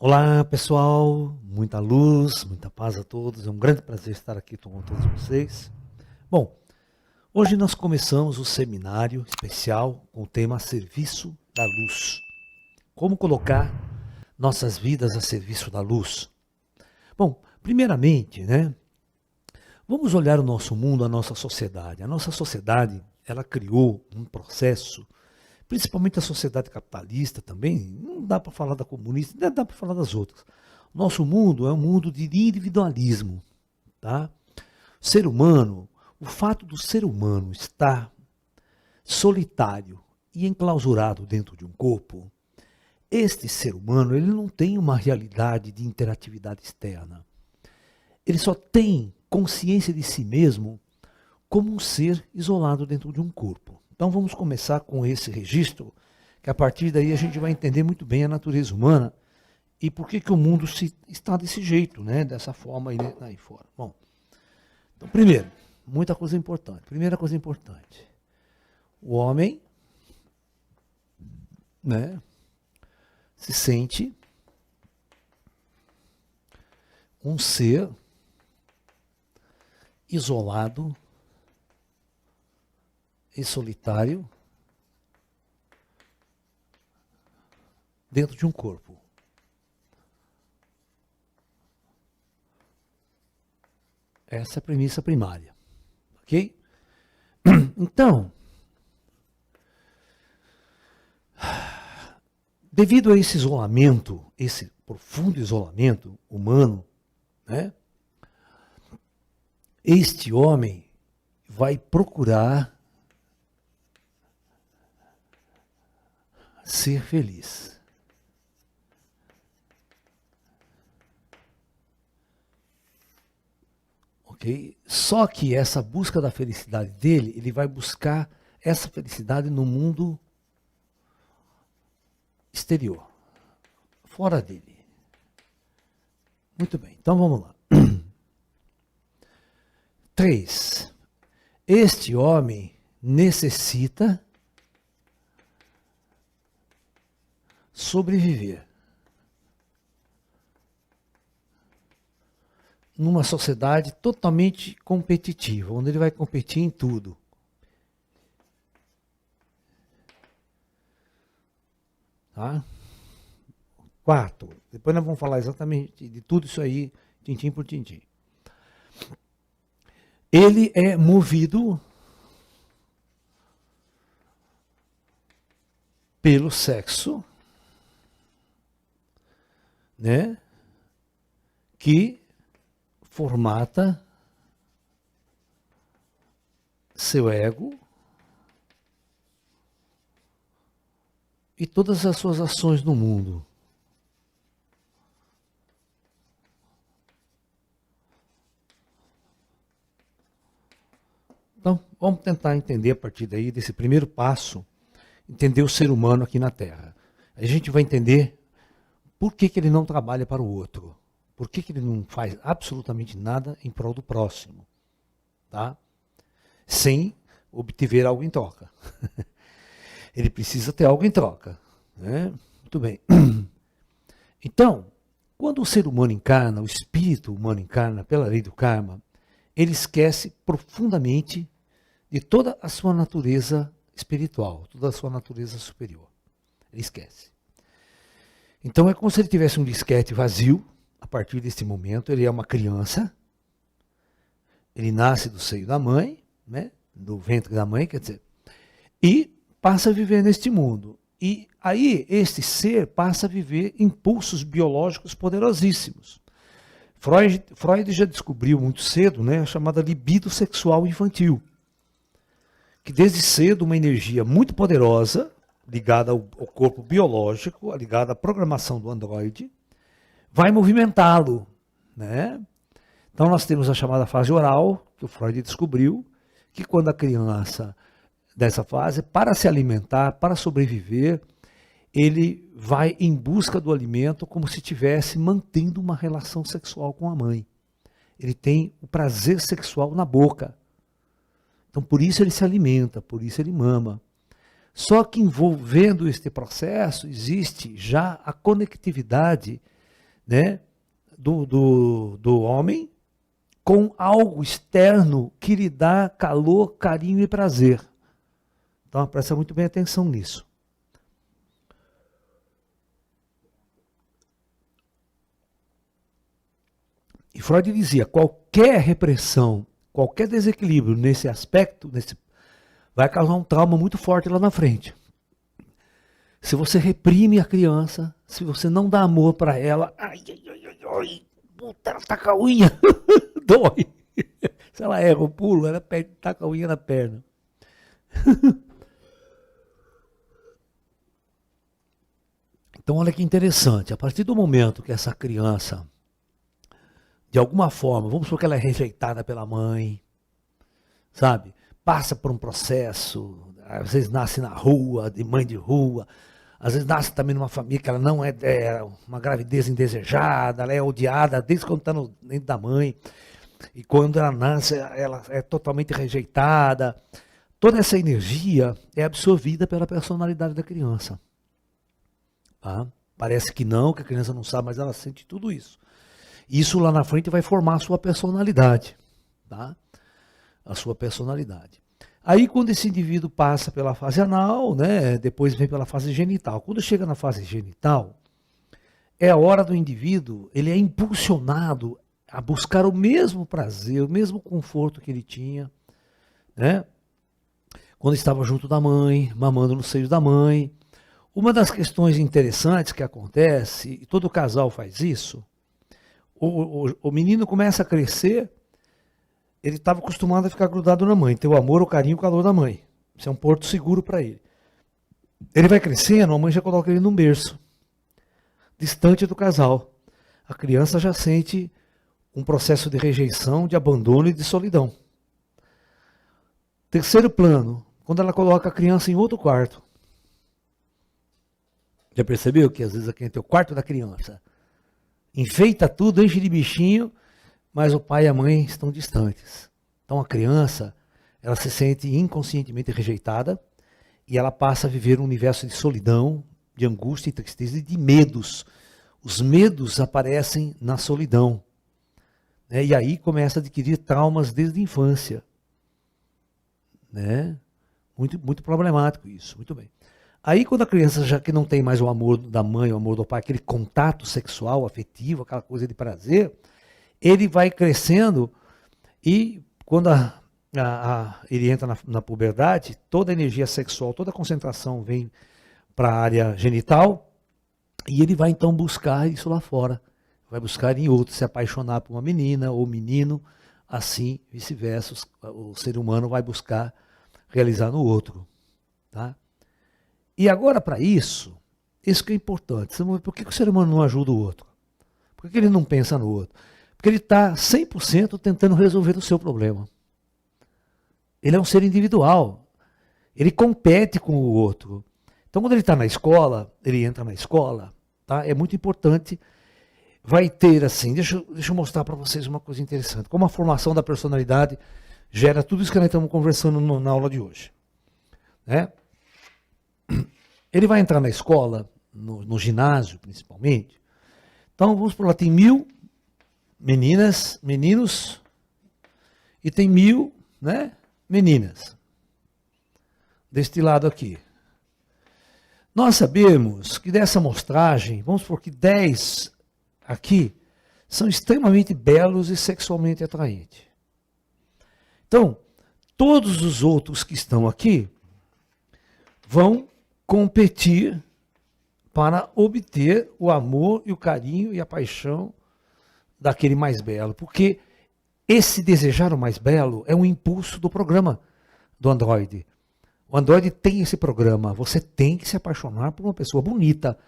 Olá, pessoal, muita luz, muita paz a todos. É um grande prazer estar aqui com todos vocês. Bom, hoje nós começamos o seminário especial com o tema Serviço da Luz. Como colocar nossas vidas a serviço da luz? Bom, primeiramente, vamos olhar o nosso mundo, a nossa sociedade. A nossa sociedade, ela criou um processo, principalmente a sociedade capitalista também, não dá para falar da comunista, não dá para falar das outras. Nosso mundo é um mundo de individualismo, tá? Ser humano, o fato do ser humano estar solitário e enclausurado dentro de um corpo, este ser humano, ele não tem uma realidade de interatividade externa. Ele só tem consciência de si mesmo como um ser isolado dentro de um corpo. Então vamos começar com esse registro, que a partir daí a gente vai entender muito bem a natureza humana e por que o mundo está desse jeito, dessa forma aí fora. Bom, então primeiro, muita coisa importante. Primeira coisa importante, o homem, se sente um ser isolado e solitário dentro de um corpo. Essa é a premissa primária, ok? Então, devido a esse isolamento, esse profundo isolamento humano, este homem vai procurar ser feliz. Ok? Só que essa busca da felicidade dele, ele vai buscar essa felicidade no mundo exterior, fora dele. Muito bem, então vamos lá. 3. Este homem necessita sobreviver numa sociedade totalmente competitiva, onde ele vai competir em tudo. Tá? 4. Depois nós vamos falar exatamente de tudo isso aí, tintim por tintim. Ele é movido pelo sexo, que formata seu ego e todas as suas ações no mundo. Então, vamos tentar entender a partir daí, desse primeiro passo, entender o ser humano aqui na Terra. A gente vai entender por que ele não trabalha para o outro? Por que ele não faz absolutamente nada em prol do próximo? Tá? Sem obter algo em troca. Ele precisa ter algo em troca. Muito bem. Então, quando o ser humano encarna, o espírito humano encarna pela lei do karma, ele esquece profundamente de toda a sua natureza espiritual, toda a sua natureza superior. Ele esquece. Então é como se ele tivesse um disquete vazio. A partir desse momento ele é uma criança, ele nasce do seio da mãe, do ventre da mãe, quer dizer, e passa a viver neste mundo. E aí este ser passa a viver impulsos biológicos poderosíssimos. Freud já descobriu muito cedo, a chamada libido sexual infantil, que desde cedo uma energia muito poderosa, ligada ao corpo biológico, ligada à programação do androide, vai movimentá-lo. Então nós temos a chamada fase oral, que o Freud descobriu, que quando a criança dessa fase, para se alimentar, para sobreviver, ele vai em busca do alimento como se estivesse mantendo uma relação sexual com a mãe. Ele tem o prazer sexual na boca. Então por isso ele se alimenta, por isso ele mama. Só que envolvendo este processo existe já a conectividade né, do homem com algo externo que lhe dá calor, carinho e prazer. Então, presta muito bem atenção nisso. E Freud dizia, qualquer repressão, qualquer desequilíbrio nesse aspecto, vai causar um trauma muito forte lá na frente. Se você reprime a criança, se você não dá amor para ela, ai, puta, ela taca a unha, dói. Se ela erra o pulo, ela taca a unha na perna. Então, olha que interessante, a partir do momento que essa criança, de alguma forma, vamos supor que ela é rejeitada pela mãe, sabe? Passa por um processo, às vezes nasce na rua, de mãe de rua, às vezes nasce também numa família que ela não é uma gravidez indesejada, ela é odiada desde quando está dentro da mãe, e quando ela nasce, ela é totalmente rejeitada. Toda essa energia é absorvida pela personalidade da criança. Tá? Parece que não, que a criança não sabe, mas ela sente tudo isso. Isso lá na frente vai formar a sua personalidade. Tá? A sua personalidade. Aí quando esse indivíduo passa pela fase anal, né, depois vem pela fase genital. Quando chega na fase genital, é a hora do indivíduo, ele é impulsionado a buscar o mesmo prazer, o mesmo conforto que ele tinha, né, quando estava junto da mãe, mamando no seio da mãe. Uma das questões interessantes que acontece, e todo casal faz isso, o menino começa a crescer, ele estava acostumado a ficar grudado na mãe, ter o amor, o carinho, o calor da mãe. Isso é um porto seguro para ele. Ele vai crescendo, a mãe já coloca ele num berço, distante do casal. A criança já sente um processo de rejeição, de abandono e de solidão. Terceiro plano, quando ela coloca a criança em outro quarto. Já percebeu que às vezes aqui tem o quarto da criança? Enfeita tudo, enche de bichinho, mas o pai e a mãe estão distantes. Então a criança, ela se sente inconscientemente rejeitada e ela passa a viver um universo de solidão, de angústia e tristeza e de medos. Os medos aparecem na solidão. Né? E aí começa a adquirir traumas desde a infância. Né? Muito problemático isso, muito bem. Aí quando a criança já que não tem mais o amor da mãe, o amor do pai, aquele contato sexual, afetivo, aquela coisa de prazer, ele vai crescendo e quando ele entra na puberdade, toda a energia sexual, toda a concentração vem para a área genital e ele vai então buscar isso lá fora. Vai buscar em outro, se apaixonar por uma menina ou menino, assim vice-versa, o ser humano vai buscar realizar no outro. Tá? E agora para isso que é importante. Por que o ser humano não ajuda o outro? Por que ele não pensa no outro? Porque ele está 100% tentando resolver o seu problema. Ele é um ser individual. Ele compete com o outro. Então, quando ele está na escola, ele entra na escola, tá? É muito importante. Vai ter assim, deixa eu mostrar para vocês uma coisa interessante. Como a formação da personalidade gera tudo isso que nós estamos conversando na aula de hoje. Né? Ele vai entrar na escola, no ginásio principalmente. Então, vamos por lá, tem 1000 meninos, e tem 1000, né, meninas. Deste lado aqui. Nós sabemos que dessa amostragem, vamos supor que 10 aqui são extremamente belos e sexualmente atraentes. Então, todos os outros que estão aqui vão competir para obter o amor e o carinho e a paixão daquele mais belo, porque esse desejar o mais belo é um impulso do programa do Android. O Android tem esse programa, você tem que se apaixonar por uma pessoa bonita.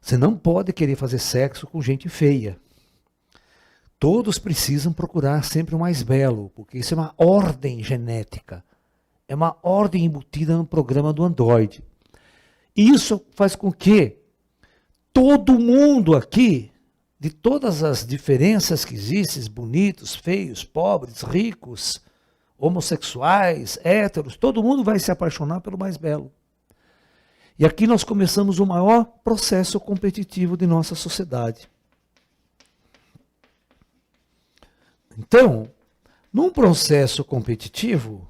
Você não pode querer fazer sexo com gente feia. Todos precisam procurar sempre o mais belo, porque isso é uma ordem genética. É uma ordem embutida no programa do Android. E isso faz com que todo mundo aqui, de todas as diferenças que existem, bonitos, feios, pobres, ricos, homossexuais, héteros, todo mundo vai se apaixonar pelo mais belo. E aqui nós começamos o maior processo competitivo de nossa sociedade. Então, num processo competitivo,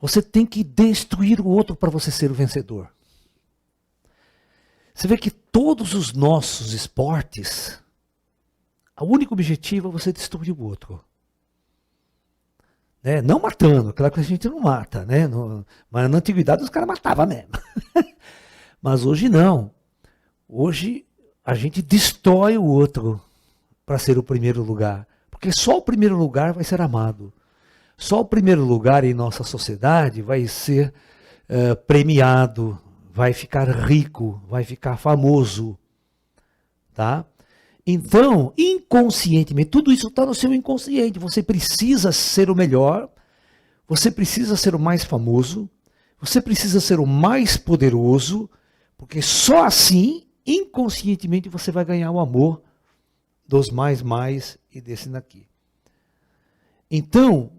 você tem que destruir o outro para você ser o vencedor. Você vê que todos os nossos esportes, o único objetivo é você destruir o outro. Né? Não matando, claro que a gente não mata, né? Mas na antiguidade os caras matavam mesmo. Mas hoje não. Hoje a gente destrói o outro para ser o primeiro lugar. Porque só o primeiro lugar vai ser amado. Só o primeiro lugar em nossa sociedade vai ser premiado, vai ficar rico, vai ficar famoso. Tá? Então, inconscientemente, tudo isso está no seu inconsciente. Você precisa ser o melhor, você precisa ser o mais famoso, você precisa ser o mais poderoso, porque só assim, inconscientemente, você vai ganhar o amor dos mais e desse daqui. Então,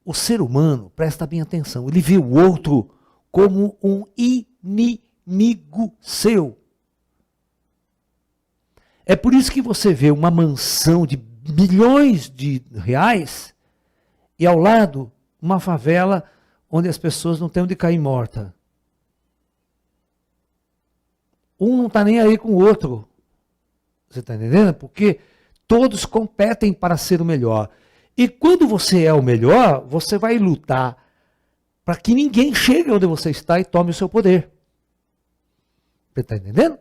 o ser humano, presta bem atenção, ele vê o outro como um inimigo seu. É por isso que você vê uma mansão de milhões de reais e ao lado uma favela onde as pessoas não têm onde cair morta. Um não está nem aí com o outro. Você está entendendo? Porque todos competem para ser o melhor. E quando você é o melhor, você vai lutar para que ninguém chegue onde você está e tome o seu poder. Você está entendendo?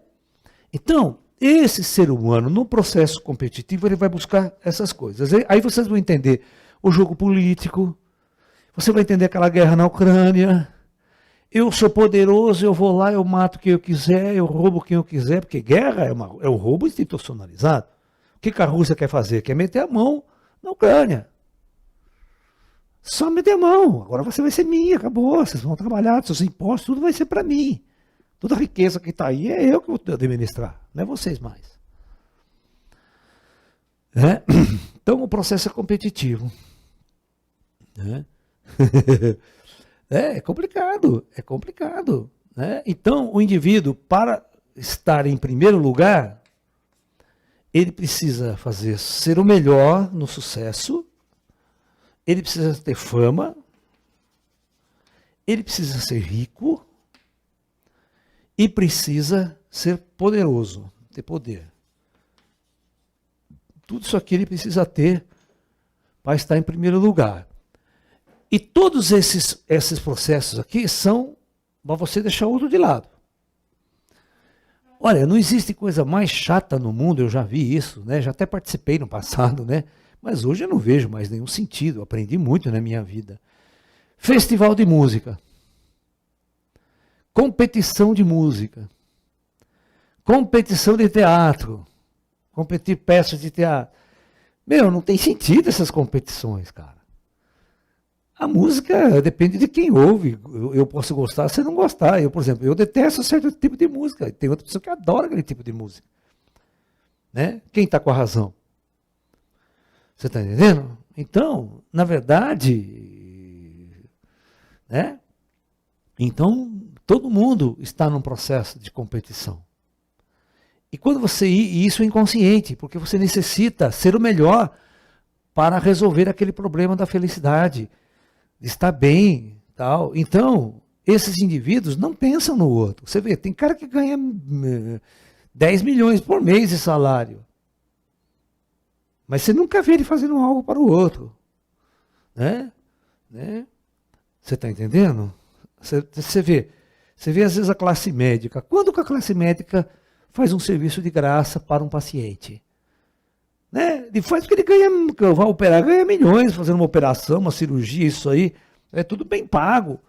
Então, esse ser humano, no processo competitivo, ele vai buscar essas coisas. Aí vocês vão entender o jogo político, você vai entender aquela guerra na Ucrânia. Eu sou poderoso, eu vou lá, eu mato quem eu quiser, eu roubo quem eu quiser, porque guerra é um roubo institucionalizado. O que a Rússia quer fazer? Quer meter a mão na Ucrânia. Só meter a mão. Agora você vai ser minha, acabou. Vocês vão trabalhar, seus impostos, tudo vai ser para mim. Toda a riqueza que está aí é eu que vou administrar, não é vocês mais. É? Então o processo é competitivo. Né? É complicado, é complicado. Né? Então o indivíduo, para estar em primeiro lugar, ele precisa ser o melhor no sucesso, ele precisa ter fama, ele precisa ser rico, e precisa ser poderoso, ter poder. Tudo isso aqui ele precisa ter para estar em primeiro lugar. E todos esses processos aqui são para você deixar o outro de lado. Olha, não existe coisa mais chata no mundo, eu já vi isso, né? Já até participei no passado, né? Mas hoje eu não vejo mais nenhum sentido, eu aprendi muito na minha vida. Festival de música. Competição de música, competição de teatro, competir peças de teatro. Meu, não tem sentido essas competições, cara. A música depende de quem ouve. Eu posso gostar, você não gostar. Eu, por exemplo, eu detesto certo tipo de música. Tem outra pessoa que adora aquele tipo de música. Né? Quem está com a razão? Você está entendendo? Então, na verdade, né? Então, todo mundo está num processo de competição. E isso é inconsciente, porque você necessita ser o melhor para resolver aquele problema da felicidade, de estar bem, tal. Então, esses indivíduos não pensam no outro. Você vê, tem cara que ganha 10 milhões por mês de salário. Mas você nunca vê ele fazendo algo para o outro. Né? Você está entendendo? Você vê às vezes a classe médica. Quando que a classe médica faz um serviço de graça para um paciente? Né? Ele faz porque ele vai operar, ganha milhões fazendo uma operação, uma cirurgia, isso aí. É tudo bem pago.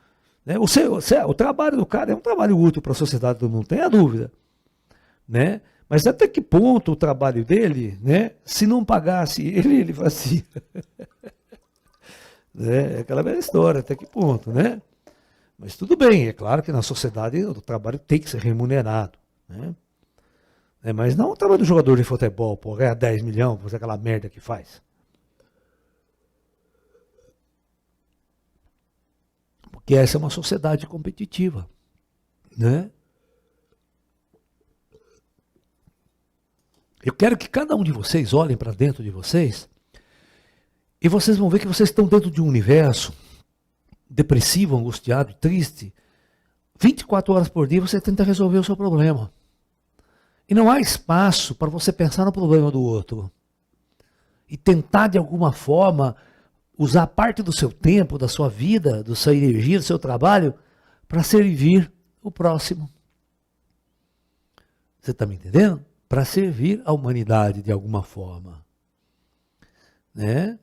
Né? O trabalho do cara é um trabalho útil para a sociedade, não tenha dúvida. Né? Mas até que ponto o trabalho dele, né? Se não pagasse ele fazia. Né? É aquela velha história, até que ponto, né? Mas tudo bem, é claro que na sociedade o trabalho tem que ser remunerado. Né? Mas não o trabalho do jogador de futebol, pô, ganhar 10 milhões, fazer aquela merda que faz. Porque essa é uma sociedade competitiva. Né? Eu quero que cada um de vocês olhem para dentro de vocês E vocês vão ver que vocês estão dentro de um universo depressivo, angustiado, triste. 24 horas por dia você tenta resolver o seu problema. E não há espaço para você pensar no problema do outro. E tentar, de alguma forma, usar parte do seu tempo, da sua vida, da sua energia, do seu trabalho, para servir o próximo. Você está me entendendo? Para servir a humanidade de alguma forma. Né?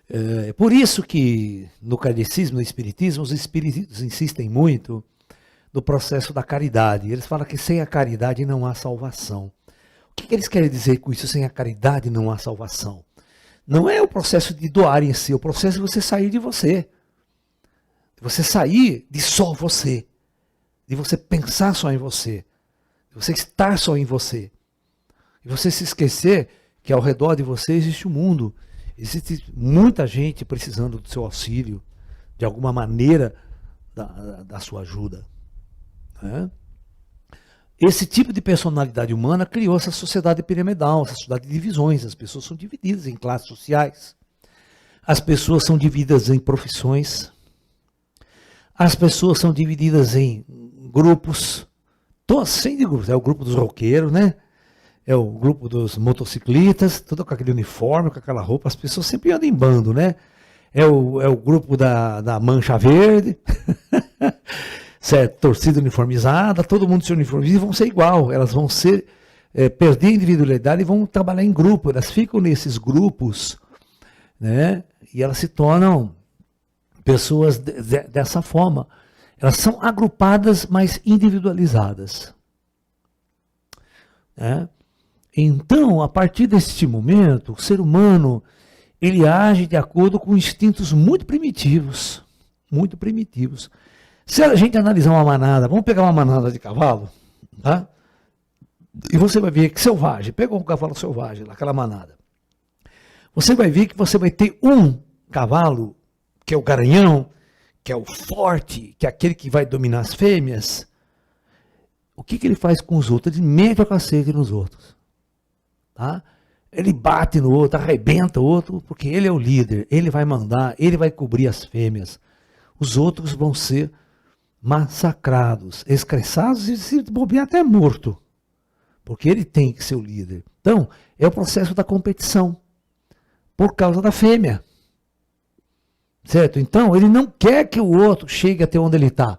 É por isso que no kardecismo, no espiritismo, os espíritos insistem muito no processo da caridade. Eles falam que sem a caridade não há salvação. O que eles querem dizer com isso? Sem a caridade não há salvação. Não é o processo de doar em si, é o processo de você sair de você. De você sair de só você. De você pensar só em você. De você estar só em você. E você se esquecer que ao redor de você existe o mundo. Existe muita gente precisando do seu auxílio, de alguma maneira da sua ajuda. Né? Esse tipo de personalidade humana criou essa sociedade piramidal, essa sociedade de divisões. As pessoas são divididas em classes sociais. As pessoas são divididas em profissões. As pessoas são divididas em grupos. Todos sem de grupos. É o grupo dos roqueiros, né? É o grupo dos motociclistas, tudo com aquele uniforme, com aquela roupa. As pessoas sempre andam em bando, né? É o grupo da Mancha Verde. Certo? Torcida uniformizada, todo mundo se uniformiza e vão ser igual. Elas vão ser, perder a individualidade e vão trabalhar em grupo. Elas ficam nesses grupos, né? E elas se tornam pessoas dessa forma. Elas são agrupadas, mas individualizadas. Né? Então, a partir deste momento, o ser humano, ele age de acordo com instintos muito primitivos. Muito primitivos. Se a gente analisar uma manada, vamos pegar uma manada de cavalo, tá? E você vai ver que selvagem, pegou um cavalo selvagem, aquela manada. Você vai ver que você vai ter um cavalo, que é o garanhão, que é o forte, que é aquele que vai dominar as fêmeas. O que ele faz com os outros? Ele mete o cacete nos outros. Tá? Ele bate no outro, arrebenta o outro, porque ele é o líder, ele vai mandar, ele vai cobrir as fêmeas. Os outros vão ser massacrados, escrachados e se bobear até morto. Porque ele tem que ser o líder. Então, é o processo da competição. Por causa da fêmea. Certo? Então, ele não quer que o outro chegue até onde ele está.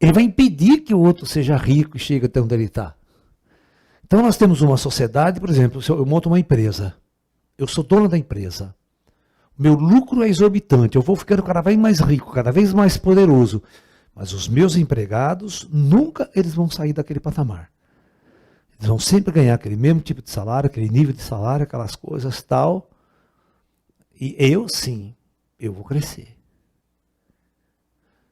Ele vai impedir que o outro seja rico e chegue até onde ele está. Então, nós temos uma sociedade, por exemplo, se eu monto uma empresa. Eu sou dono da empresa. Meu lucro é exorbitante. Eu vou ficando cada vez mais rico, cada vez mais poderoso. Mas os meus empregados, nunca eles vão sair daquele patamar. Eles vão sempre ganhar aquele mesmo tipo de salário, aquele nível de salário, aquelas coisas tal. E eu, sim, eu vou crescer.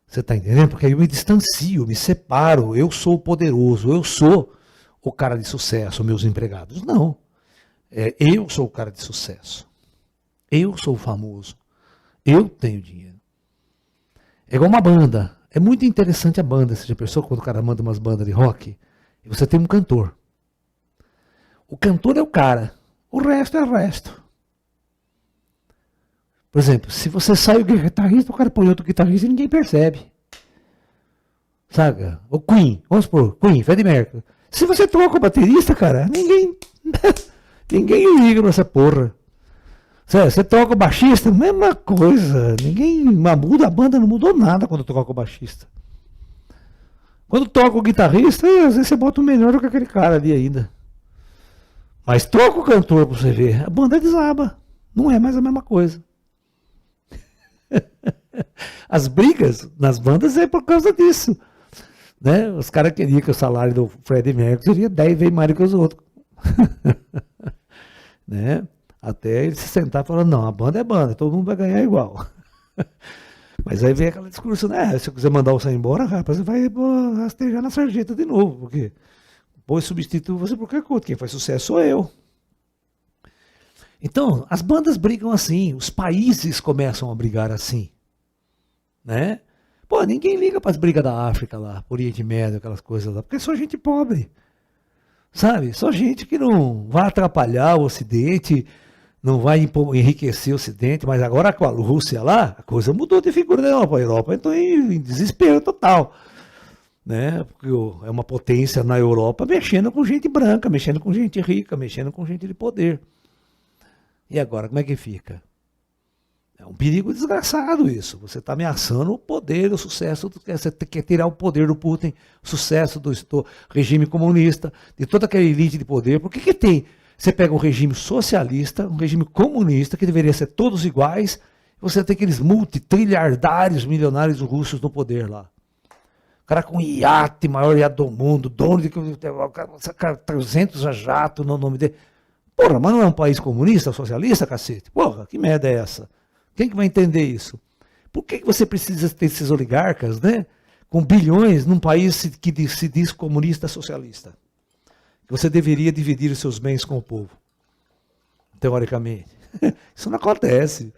Você está entendendo? Porque aí eu me distancio, me separo. Eu sou o poderoso, eu sou o cara de sucesso, meus empregados. Não. Eu sou o cara de sucesso. Eu sou o famoso. Eu tenho dinheiro. É igual uma banda. É muito interessante a banda. Você já pensou quando o cara manda umas bandas de rock? E você tem um cantor. O cantor é o cara. O resto é o resto. Por exemplo, se você sai o guitarrista, o cara põe outro guitarrista e ninguém percebe. Sabe? O Queen. Vamos supor, Queen, Freddie Mercury. Se você troca o baterista, cara, ninguém liga nessa porra. Você troca o baixista, mesma coisa. Ninguém muda, a banda não mudou nada quando troca o baixista. Quando toca o guitarrista, às vezes você bota o melhor do que aquele cara ali ainda. Mas troca o cantor pra você ver, a banda desaba. Não é mais a mesma coisa. As brigas nas bandas é por causa disso. Né? Os caras queriam que o salário do Freddie Mercury seria 10 vezes mais do que os outros. Né? Até ele se sentar e falar, não, a banda é banda, todo mundo vai ganhar igual. Mas aí vem aquele discurso, né? Se eu quiser mandar você embora, rapaz, você vai rastejar na sarjeta de novo, porque depois substitui você por qualquer coisa. Quem faz sucesso sou eu. Então, as bandas brigam assim, os países começam a brigar assim. Né? Pô, ninguém liga para as brigas da África lá, por Oriente Médio, aquelas coisas lá, porque é só gente pobre. Sabe? Só gente que não vai atrapalhar o Ocidente, não vai enriquecer o Ocidente, mas agora com a Rússia lá, a coisa mudou de figura da Europa. A Europa entrou em desespero total. Né? Porque é uma potência na Europa mexendo com gente branca, mexendo com gente rica, mexendo com gente de poder. E agora, como é que fica? É um perigo desgraçado isso. Você está ameaçando o poder, o sucesso. Você quer tirar o poder do Putin, o sucesso do regime comunista, de toda aquela elite de poder. Por que tem? Você pega um regime socialista, um regime comunista, que deveria ser todos iguais, e você tem aqueles multitrilhardários milionários russos no poder lá. O cara com iate, maior iate do mundo, dono de 300 jatos no nome dele. Porra, mas não é um país comunista, socialista, cacete? Porra, que merda é essa? Quem que vai entender isso? Por que você precisa ter esses oligarcas, né? Com bilhões num país que se diz comunista socialista? Você deveria dividir os seus bens com o povo, teoricamente. Isso não acontece.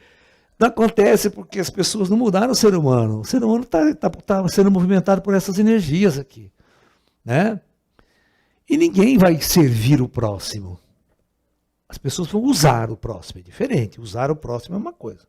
Não acontece porque as pessoas não mudaram o ser humano. O ser humano está sendo movimentado por essas energias aqui. Né? E ninguém vai servir o próximo. As pessoas vão usar o próximo. É diferente. Usar o próximo é uma coisa.